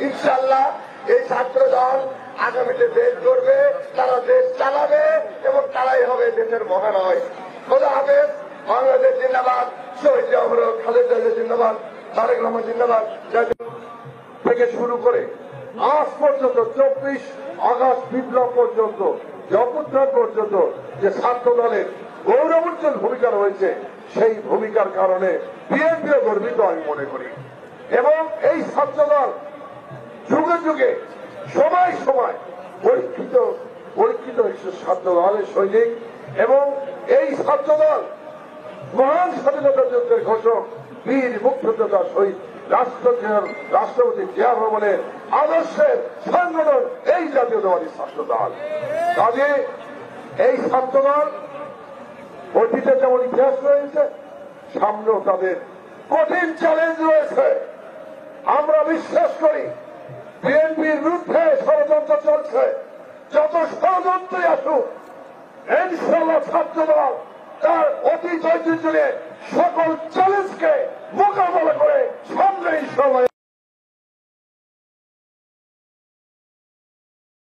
ইনশাআল্লাহ এই ছাত্র দল আগামীতে দেশ গড়বে, তারা দেশ চালাবে এবং তারাই হবে দেশের মহানয়। খোদা হাফেজ। বাংলাদেশ জিন্দাবাদ, শহীদ জিয়া খালেদা জিয়া জিন্দাবাদ, তারেক রহমান জিন্দাবাদ। থেকে শুরু করে আজ পর্যন্ত 24 আগস্ট বিপ্লব পর্যন্ত, অভ্যুত্থান পর্যন্ত যে ছাত্র দলের গৌরবোজ্জ্বল ভূমিকা রয়েছে, সেই ভূমিকার কারণে বিএনপিও গর্বিত আমি মনে করি। এবং এই ছাত্রদল যুগে যুগে সময় সময় পরীক্ষিত ছাত্র দলের সৈনিক, এবং এই ছাত্রদল মহান স্বাধীনতা যুদ্ধের ঘোষক বীর মুক্তিযোদ্ধা শহীদ রাষ্ট্রপতি জিয়া রহমানের আদর্শের সংগঠন এই জাতীয়তাবাদী ছাত্রদল। কাজে এই ছাত্রদল অতীতে যেমন ইতিহাস রয়েছে, সামনেও তাদের কঠিন চ্যালেঞ্জ রয়েছে। আমরা বিশ্বাস করি বিএনপির বিরুদ্ধে ষড়যন্ত্র চলছে, যত ষড়যন্ত্রই আসুক ইনশাআল্লাহ ছাত্রদল তার অতীত ঐতিহ্য নিয়ে সকল চ্যালেঞ্জকে মোকাবেলা করে সামনে ইনশাআল্লাহ